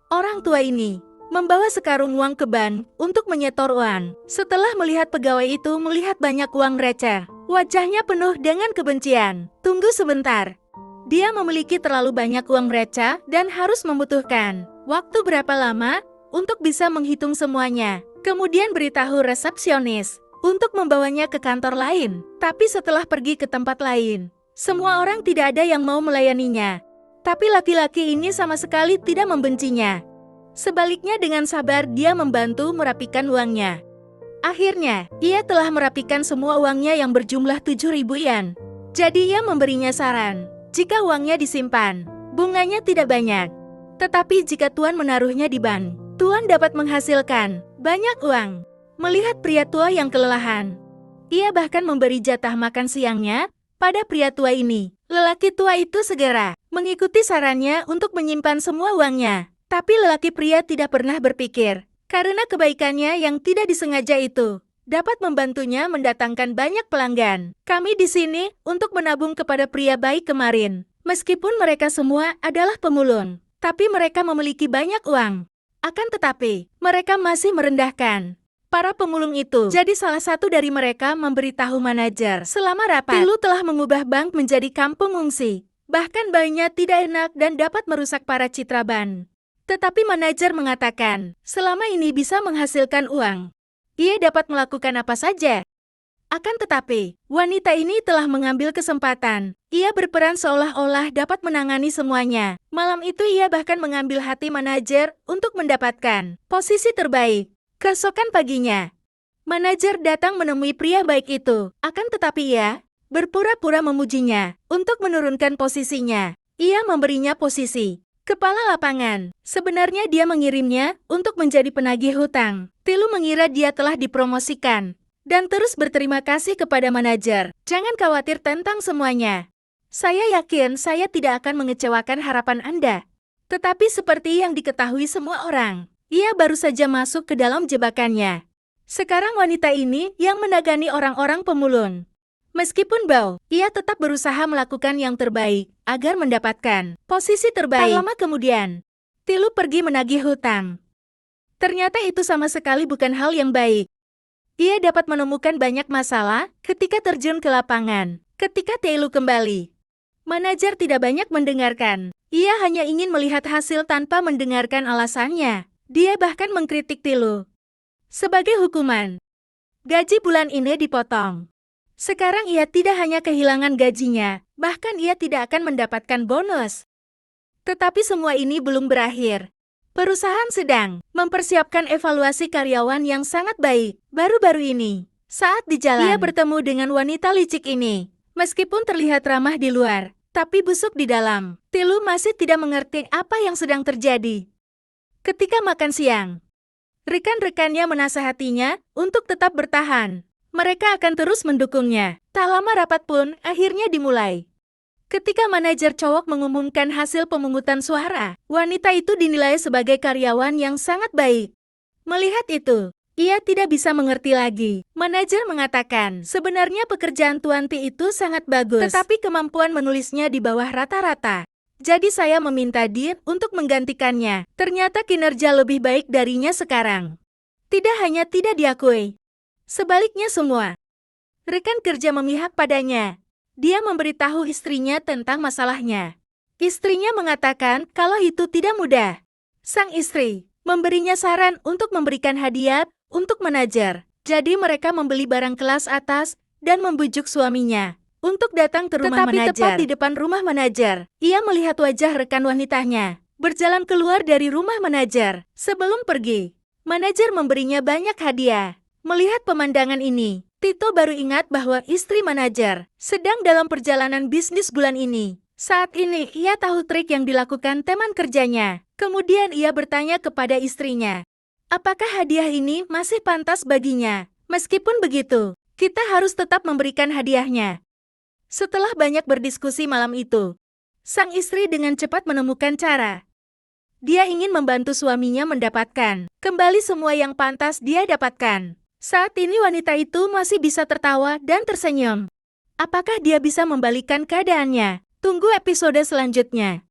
Orang tua ini membawa sekarung uang ke bank untuk menyetor uang. Setelah melihat pegawai itu melihat banyak uang receh, wajahnya penuh dengan kebencian. Tunggu sebentar. Dia memiliki terlalu banyak uang receh dan harus membutuhkan waktu berapa lama untuk bisa menghitung semuanya. Kemudian beritahu resepsionis untuk membawanya ke kantor lain. Tapi setelah pergi ke tempat lain, semua orang tidak ada yang mau melayaninya. Tapi laki-laki ini sama sekali tidak membencinya. Sebaliknya dengan sabar dia membantu merapikan uangnya. Akhirnya, ia telah merapikan semua uangnya yang berjumlah 7.000 yen. Jadi ia memberinya saran, jika uangnya disimpan, bunganya tidak banyak. Tetapi jika Tuan menaruhnya di bank, Tuan dapat menghasilkan banyak uang. Melihat pria tua yang kelelahan, ia bahkan memberi jatah makan siangnya pada pria tua ini. Lelaki tua itu segera mengikuti sarannya untuk menyimpan semua uangnya. Tapi lelaki pria tidak pernah berpikir, karena kebaikannya yang tidak disengaja itu dapat membantunya mendatangkan banyak pelanggan. Kami di sini untuk menabung kepada pria baik kemarin. Meskipun mereka semua adalah pemulung, tapi mereka memiliki banyak uang. Akan tetapi, mereka masih merendahkan para pemulung itu. Jadi salah satu dari mereka memberitahu manajer, selama rapat, Tilu telah mengubah bank menjadi kampung ngungsi. Bahkan bayinya tidak enak dan dapat merusak para citra bank. Tetapi manajer mengatakan, selama ini bisa menghasilkan uang, ia dapat melakukan apa saja. Akan tetapi, wanita ini telah mengambil kesempatan. Ia berperan seolah-olah dapat menangani semuanya. Malam itu ia bahkan mengambil hati manajer untuk mendapatkan posisi terbaik. Keesokan paginya, manajer datang menemui pria baik itu. Akan tetapi ia berpura-pura memujinya untuk menurunkan posisinya. Ia memberinya posisi kepala lapangan. Sebenarnya dia mengirimnya untuk menjadi penagih hutang. Tilu mengira dia telah dipromosikan dan terus berterima kasih kepada manajer. Jangan khawatir tentang semuanya. Saya yakin saya tidak akan mengecewakan harapan Anda. Tetapi seperti yang diketahui semua orang, ia baru saja masuk ke dalam jebakannya. Sekarang wanita ini yang menagani orang-orang pemulung. Meskipun bau, ia tetap berusaha melakukan yang terbaik agar mendapatkan posisi terbaik. Tak lama kemudian, Tilu pergi menagih hutang. Ternyata itu sama sekali bukan hal yang baik. Ia dapat menemukan banyak masalah ketika terjun ke lapangan. Ketika Tilu kembali, manajer tidak banyak mendengarkan. Ia hanya ingin melihat hasil tanpa mendengarkan alasannya. Dia bahkan mengkritik Tilu. Sebagai hukuman, gaji bulan ini dipotong. Sekarang ia tidak hanya kehilangan gajinya, bahkan ia tidak akan mendapatkan bonus. Tetapi semua ini belum berakhir. Perusahaan sedang mempersiapkan evaluasi karyawan yang sangat baik. Baru-baru ini, saat di jalan, ia bertemu dengan wanita licik ini. Meskipun terlihat ramah di luar, tapi busuk di dalam. Tilu masih tidak mengerti apa yang sedang terjadi. Ketika makan siang, rekan-rekannya menasihatinya untuk tetap bertahan. Mereka akan terus mendukungnya. Tak lama rapat pun akhirnya dimulai. Ketika manajer cowok mengumumkan hasil pemungutan suara, wanita itu dinilai sebagai karyawan yang sangat baik. Melihat itu, ia tidak bisa mengerti lagi. Manajer mengatakan, sebenarnya pekerjaan Tuan Ti itu sangat bagus, tetapi kemampuan menulisnya di bawah rata-rata. Jadi saya meminta dia untuk menggantikannya. Ternyata kinerja lebih baik darinya sekarang. Tidak hanya tidak diakui, sebaliknya semua rekan kerja memihak padanya. Dia memberitahu istrinya tentang masalahnya. Istrinya mengatakan kalau itu tidak mudah. Sang istri memberinya saran untuk memberikan hadiah untuk manajer. Jadi mereka membeli barang kelas atas dan membujuk suaminya untuk datang ke rumah manajer. Tetapi tepat di depan rumah manajer, ia melihat wajah rekan wanitanya berjalan keluar dari rumah manajer. Sebelum pergi, manajer memberinya banyak hadiah. Melihat pemandangan ini, Tito baru ingat bahwa istri manajer sedang dalam perjalanan bisnis bulan ini. Saat ini ia tahu trik yang dilakukan teman kerjanya. Kemudian ia bertanya kepada istrinya, apakah hadiah ini masih pantas baginya? Meskipun begitu, kita harus tetap memberikan hadiahnya. Setelah banyak berdiskusi malam itu, sang istri dengan cepat menemukan cara. Dia ingin membantu suaminya mendapatkan kembali semua yang pantas dia dapatkan. Saat ini wanita itu masih bisa tertawa dan tersenyum. Apakah dia bisa membalikkan keadaannya? Tunggu episode selanjutnya.